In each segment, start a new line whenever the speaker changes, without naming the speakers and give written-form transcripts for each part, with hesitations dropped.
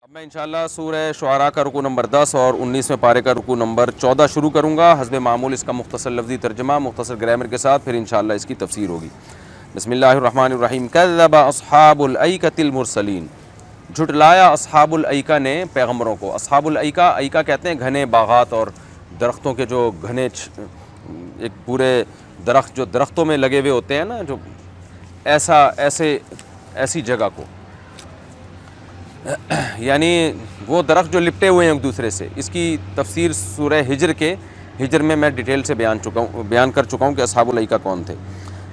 اب میں انشاءاللہ سورہ شعراء کا رکوع نمبر 10 اور 19ویں پارے کا رکوع نمبر 14 شروع کروں گا حسب معمول اس کا مختصر لفظی ترجمہ مختصر گرامر کے ساتھ، پھر انشاءاللہ اس کی تفسیر ہوگی۔ بسم اللہ الرحمن الرحیم۔ کذب اصحاب الایکۃ المرسلین، جھٹلایا اصحاب الایکہ نے پیغمبروں کو۔ اصحاب الایکہ، ایکہ کہتے ہیں گھنے باغات اور درختوں کے جو گھنے ایک پورے درخت جو درختوں میں لگے ہوئے ہوتے ہیں نا، جو ایسی جگہ کو، یعنی وہ درخت جو لپٹے ہوئے ہیں ایک دوسرے سے۔ اس کی تفسیر سورہ ہجر میں ڈیٹیل سے بیان کر چکا ہوں کہ اصحاب الایکہ کون تھے۔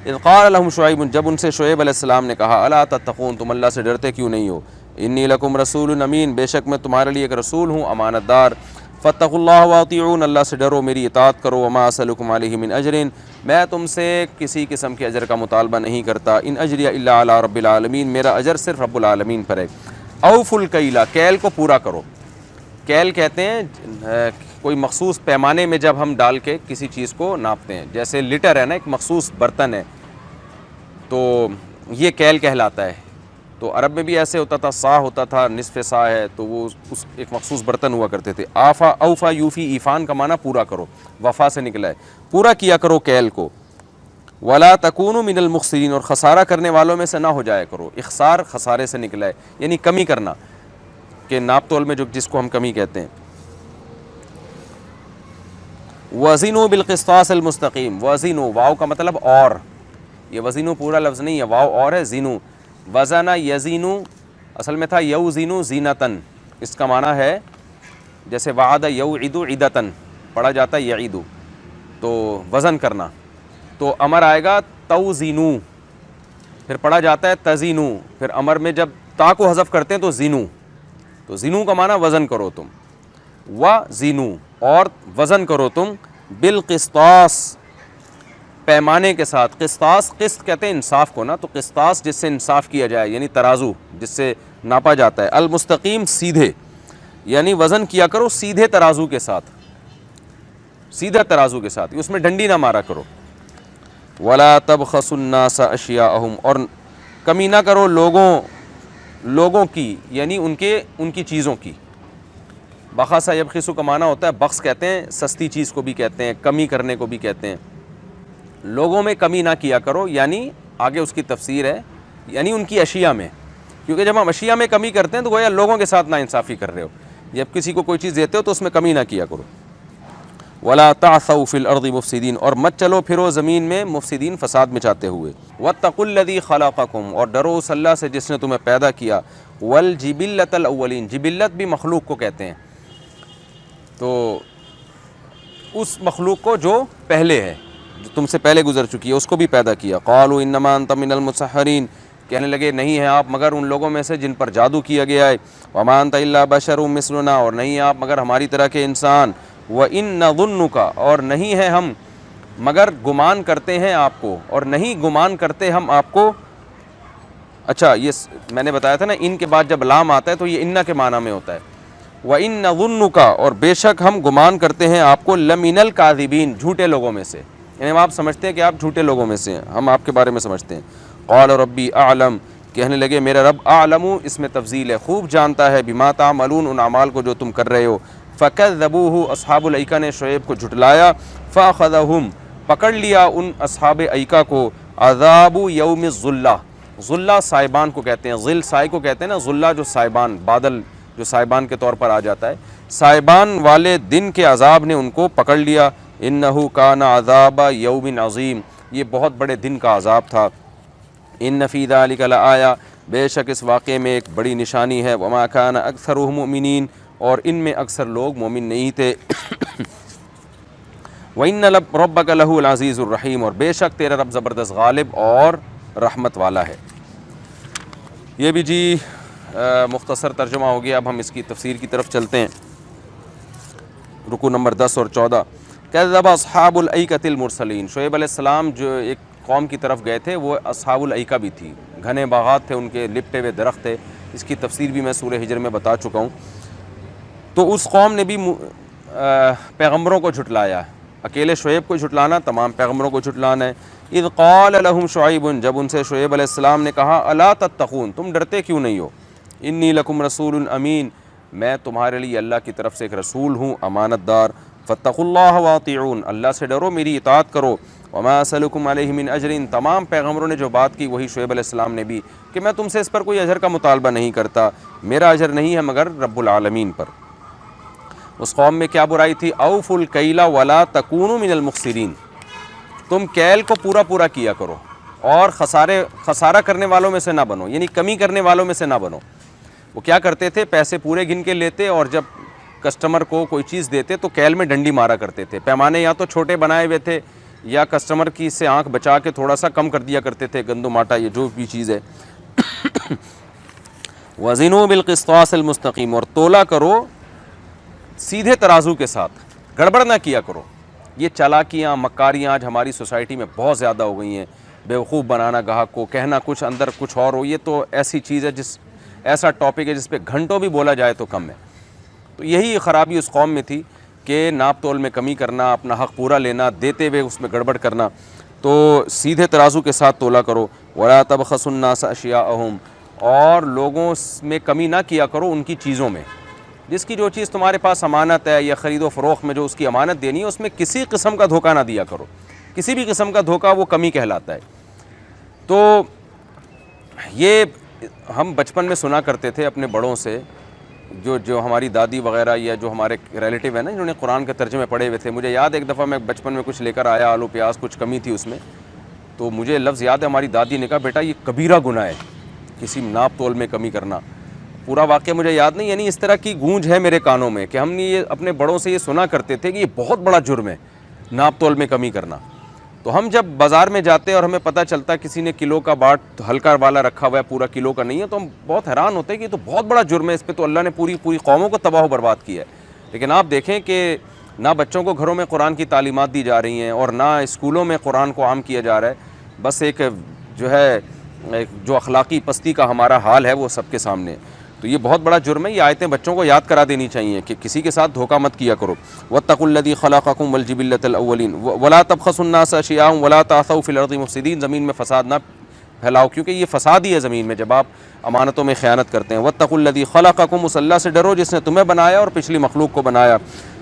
اذ قال لهم شعیب، جب ان سے شعیب علیہ السلام نے کہا، الا تتقون، تم اللہ سے ڈرتے کیوں نہیں ہو؟ انی لکم رسول امین، بے شک میں تمہارے لیے ایک رسول ہوں امانت دار۔ فاتقوا اللہ واطیعون، اللہ سے ڈرو میری اطاعت کرو۔ وما اسألکم علیہ من اجر، میں تم سے کسی قسم کے اجر کا مطالبہ نہیں کرتا۔ ان اجری الا علی رب العالمین، میرا اجر صرف رب العالمین پر ہے۔ اوفوا الکیل، کیل کو پورا کرو۔ کیل کہتے ہیں کوئی مخصوص پیمانے میں جب ہم ڈال کے کسی چیز کو ناپتے ہیں، جیسے لیٹر ہے نا، ایک مخصوص برتن ہے تو یہ کیل کہلاتا ہے۔ تو عرب میں بھی ایسے ہوتا تھا، سا ہوتا تھا، نصف سا ہے تو وہ اس ایک مخصوص برتن ہوا کرتے تھے۔ اوفا یوفی، ایفان کا معنی پورا کرو، وفا سے نکلا ہے، پورا کیا کرو کیل کو۔ ولا تکونوا من المخسرین، اور خسارہ کرنے والوں میں سے نہ ہو جایا کرو۔ اخسار خسارے سے نکلا ہے، یعنی کمی کرنا، کہ ناپ تول میں جس کو ہم کمی کہتے ہیں۔ وزنوا بالقسطاس المستقیم، وزنوا، واو کا مطلب اور، یہ وزنوا پورا لفظ نہیں ہے، واو اور ہے، زینو، وزن یزینو اصل میں تھا یوزینو زینتن، اس کا معنی ہے جیسے وعد یوعد عدتن، پڑھا جاتا ہے یعیدو، تو وزن کرنا، تو امر آئے گا توزینو، پھر پڑھا جاتا ہے تزینو، پھر امر میں جب تا کو حذف کرتے ہیں تو زینو، تو زینو کا معنی وزن کرو تم، وزینو، اور وزن کرو تم، بالقسطاس، پیمانے کے ساتھ۔ قسطاس، قسط کہتے ہیں انصاف کو نا، تو قسطاس جس سے انصاف کیا جائے، یعنی ترازو جس سے ناپا جاتا ہے۔ المستقیم، سیدھے، یعنی وزن کیا کرو سیدھے ترازو کے ساتھ، سیدھا ترازو کے ساتھ، اس میں ڈنڈی نہ مارا کرو۔ ولا تبخسوا الناس اشیاءہم، اور کمی نہ کرو لوگوں کی، یعنی ان کی چیزوں کی۔ بخسا یبخسو کا معنی ہوتا ہے بخس، کہتے ہیں سستی چیز کو بھی کہتے ہیں، کمی کرنے کو بھی کہتے ہیں۔ لوگوں میں کمی نہ کیا کرو، یعنی آگے اس کی تفسیر ہے، یعنی ان کی اشیاء میں، کیونکہ جب ہم اشیاء میں کمی کرتے ہیں تو گویا لوگوں کے ساتھ ناانصافی کر رہے ہو۔ جب کسی کو کوئی چیز دیتے ہو تو اس میں کمی نہ کیا کرو۔ ولا تعثوا فی الارض مفسدین، اور مت چلو پھرو زمین میں مفسدین، فساد مچاتے ہوئے۔ واتقوا الذی خلقکم، اور ڈرو اس اللہ سے جس نے تمہیں پیدا کیا۔ والجبلۃ الاولین، جبلت بھی مخلوق کو کہتے ہیں، تو اس مخلوق کو جو پہلے ہے، جو تم سے پہلے گزر چکی ہے، اس کو بھی پیدا کیا۔ قالوا انما انت من المسحرین، کہنے لگے نہیں ہیں آپ مگر ان لوگوں میں سے جن پر جادو کیا گیا ہے۔ وما انت الا بشر مثلنا، اور نہیں آپ مگر ہماری طرح کے انسان۔ وان نظنک، اور نہیں ہے ہم مگر گمان کرتے ہیں آپ کو، اور نہیں گمان کرتے ہم آپ کو۔ اچھا، یہ میں نے بتایا تھا نا، ان کے بعد جب لام آتا ہے تو یہ ان کے معنی میں ہوتا ہے۔ وَإِن نَظُنُّكَ، اور بے شک ہم گمان کرتے ہیں آپ کو، لَمِنَ الْكَاذِبِينَ، جھوٹے لوگوں میں سے، یعنی آپ سمجھتے ہیں کہ آپ جھوٹے لوگوں میں سے ہیں، ہم آپ کے بارے میں سمجھتے ہیں۔ قال ربی اعلم، کہنے لگے میرا رب، اعلم اس میں تفضیل ہے، خوب جانتا ہے، بما تعملون، ان اعمال کو جو تم کر رہے ہو۔ فَكَذَّبُوهُ، اصحاب الایکہ نے شعیب کو جھٹلایا۔ فَأَخَذَهُمْ، پکڑ لیا ان اصحاب ایکہ کو، عذاب یوم الظلہ، ظلہ سائبان کو کہتے ہیں، ظل سائے کو کہتے ہیں نا، ظلہ جو سائبان، بادل جو سائبان کے طور پر آ جاتا ہے، سائبان والے دن کے عذاب نے ان کو پکڑ لیا۔ انہ کان عذاب یوم عظیم، یہ بہت بڑے دن کا عذاب تھا۔ ان فی ذلک لآیہ، بے شک اس واقعے میں ایک بڑی نشانی ہے۔ وما کان اکثرهم مؤمنین، اور ان میں اکثر لوگ مومن نہیں تھے۔ وَإِنَّ رَبَّكَ لَهُوَ الْعَزِيزُ الرَّحِيمُ، اور بے شک تیرا رب زبردست غالب اور رحمت والا ہے۔ یہ بھی جی مختصر ترجمہ ہو گیا۔ اب ہم اس کی تفسیر کی طرف چلتے ہیں۔ رکوع نمبر 10 اور 14۔ کذب اصحاب الایکۃ المرسلین، شعیب علیہ السلام جو ایک قوم کی طرف گئے تھے، وہ اصحاب الایکہ بھی تھی، گھنے باغات تھے، ان کے لپٹے ہوئے درخت تھے۔ اس کی تفسیر بھی میں سورہ ہجر میں بتا چکا ہوں۔ تو اس قوم نے بھی پیغمبروں کو جھٹلایا، اکیلے شعیب کو جھٹلانا، تمام پیغمبروں کو جھٹلانا ہے۔ اذ قال لهم شعیب، جب ان سے شعیب علیہ السلام نے کہا، الا تتقون، تم ڈرتے کیوں نہیں ہو؟ انی لکم رسول امین، میں تمہارے لیے اللہ کی طرف سے ایک رسول ہوں، امانت دار۔ فاتقوا اللہ واطیعون، اللہ سے ڈرو، میری اطاعت کرو۔ وما اسألکم علیہ من اجر، تمام پیغمبروں نے جو بات کی وہی شعیب علیہ السلام نے بھی، کہ میں تم سے اس پر کوئی اجر کا مطالبہ نہیں کرتا، میرا اجر نہیں ہے مگر رب العالمین پر۔ اس قوم میں کیا برائی تھی؟ اوفوا الکیل ولا تکونوا من المخسرین، تم کیل کو پورا پورا کیا کرو اور خسارہ کرنے والوں میں سے نہ بنو، یعنی کمی کرنے والوں میں سے نہ بنو۔ وہ کیا کرتے تھے؟ پیسے پورے گن کے لیتے اور جب کسٹمر کو کوئی چیز دیتے تو کیل میں ڈنڈی مارا کرتے تھے، پیمانے یا تو چھوٹے بنائے ہوئے تھے یا کسٹمر کی سے آنکھ بچا کے تھوڑا سا کم کر دیا کرتے تھے، گندم آٹا یہ جو بھی چیز ہے۔ وزنوا بالقسطاس المستقیم، اور تولا کرو سیدھے ترازو کے ساتھ، گڑبڑ نہ کیا کرو۔ یہ چالاکیاں مکاریاں آج ہماری سوسائٹی میں بہت زیادہ ہو گئی ہیں، بیوقوف بنانا گاہک کو، کہنا کچھ اندر کچھ اور ہو، یہ تو ایسی چیز ہے ایسا ٹاپک ہے جس پہ گھنٹوں بھی بولا جائے تو کم ہے۔ تو یہی خرابی اس قوم میں تھی کہ ناپ تول میں کمی کرنا، اپنا حق پورا لینا، دیتے ہوئے اس میں گڑبڑ کرنا۔ تو سیدھے ترازو کے ساتھ تولا کرو۔ ولا تبخسوا الناس اشیاءہم، اور لوگوں میں کمی نہ کیا کرو ان کی چیزوں میں، جس کی جو چیز تمہارے پاس امانت ہے یا خرید و فروخت میں جو اس کی امانت دینی ہے اس میں کسی قسم کا دھوکہ نہ دیا کرو، کسی بھی قسم کا دھوکہ وہ کمی کہلاتا ہے۔ تو یہ ہم بچپن میں سنا کرتے تھے اپنے بڑوں سے، جو ہماری دادی وغیرہ یا جو ہمارے ریلیٹیو ہیں نا جنہوں نے قرآن کے ترجمے پڑھے ہوئے تھے۔ مجھے یاد ایک دفعہ میں بچپن میں کچھ لے کر آیا، آلو پیاز کچھ کمی تھی اس میں، تو مجھے لفظ یاد ہے ہماری دادی نے کہا بیٹا یہ کبیرہ گناہ ہے کسی ناپ تول میں کمی کرنا۔ پورا واقعہ مجھے یاد نہیں، یعنی اس طرح کی گونج ہے میرے کانوں میں کہ ہم نے یہ اپنے بڑوں سے یہ سنا کرتے تھے کہ یہ بہت بڑا جرم ہے ناپ تول میں کمی کرنا۔ تو ہم جب بازار میں جاتے اور ہمیں پتہ چلتا کسی نے کلو کا باٹ ہلکا والا رکھا ہوا ہے پورا کلو کا نہیں ہے، تو ہم بہت حیران ہوتے ہیں کہ یہ تو بہت بڑا جرم ہے، اس پہ تو اللہ نے پوری قوموں کو تباہ و برباد کیا ہے۔ لیکن آپ دیکھیں کہ نہ بچوں کو گھروں میں قرآن کی تعلیمات دی جا رہی ہیں اور نہ اسکولوں میں قرآن کو عام کیا جا رہا ہے، بس ایک جو اخلاقی پستی کا ہمارا حال ہے وہ سب کے سامنے ہے۔ تو یہ بہت بڑا جرم ہے، یہ آیتیں بچوں کو یاد کرا دینی چاہیے کہ کسی کے ساتھ دھوکہ مت کیا کرو۔ واتقوا الذی خلقکم والجبلۃ الاولین ولا تبخسوا الناس اشیاءهم ولا تعثوا فی الارض مفسدین، زمین میں فساد نہ پھیلاؤ، کیونکہ یہ فساد ہی ہے زمین میں جب آپ امانتوں میں خیانت کرتے ہیں۔ واتقوا الذی خلقکم، اس اللہ سے ڈرو جس نے تمہیں بنایا اور پچھلی مخلوق کو بنایا۔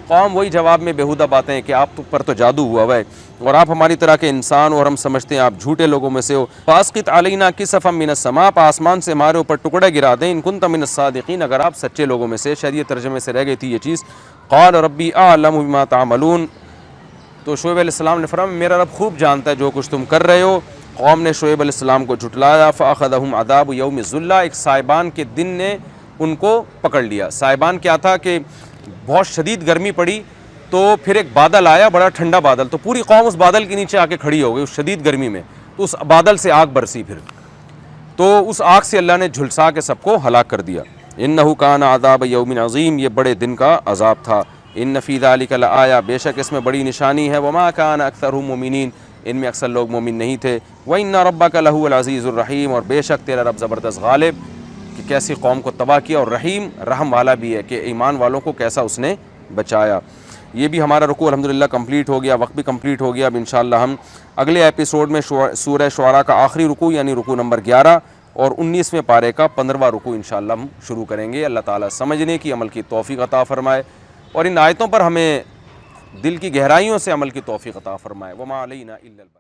قوم وہی جواب میں بیہودہ باتیں ہیں کہ آپ پر تو جادو ہوا ہوا ہے اور آپ ہماری طرح کے انسان اور ہم سمجھتے ہیں آپ جھوٹے لوگوں میں سے ہو۔ فاسقط علینا کسفا من السماء، آسمان سے ہمارے اوپر ٹکڑے گرا دیں، ان کنت من الصادقین، اگر آپ سچے لوگوں میں سے۔ شاید یہ ترجمے سے رہ گئی تھی یہ چیز۔ قال ربی اعلم بما تعملون، تو شعیب علیہ السلام نے فرمایا میرا رب خوب جانتا ہے جو کچھ تم کر رہے ہو۔ قوم نے شعیب علیہ السلام کو جھٹلایا۔ فاخذہم عذاب یوم الذلہ، ایک سائبان کے دن نے ان کو پکڑ لیا۔ سائبان کیا تھا کہ بہت شدید گرمی پڑی تو پھر ایک بادل آیا، بڑا ٹھنڈا بادل، تو پوری قوم اس بادل کے نیچے آ کے کھڑی ہو گئی اس شدید گرمی میں، تو اس بادل سے آگ برسی، پھر تو اس آگ سے اللہ نے جھلسا کے سب کو ہلاک کر دیا۔ انہ کان عذاب یوم عظیم، یہ بڑے دن کا عذاب تھا۔ ان فی ذلک لآیہ، بے شک اس میں بڑی نشانی ہے۔ وما کان اکثرهم مؤمنین، ان میں اکثر لوگ مومن نہیں تھے۔ وان ربک لہو العزیز الرحیم، اور بے شک تیرا رب زبردست غالب، کہ کیسی قوم کو تباہ کیا، اور رحیم رحم والا بھی ہے کہ ایمان والوں کو کیسا اس نے بچایا۔ یہ بھی ہمارا رکوع الحمدللہ کمپلیٹ ہو گیا، وقت بھی کمپلیٹ ہو گیا۔ اب انشاءاللہ ہم اگلے ایپیسوڈ میں سورہ شعراء کا آخری رکوع یعنی رکوع نمبر 11 اور 19ویں پارے کا 15واں رکوع انشاءاللہ ہم شروع کریں گے۔ اللہ تعالیٰ سمجھنے کی عمل کی توفیق عطا فرمائے اور ان آیتوں پر ہمیں دل کی گہرائیوں سے عمل کی توفیق عطا فرمائے۔ وما علینا الا البلاغ۔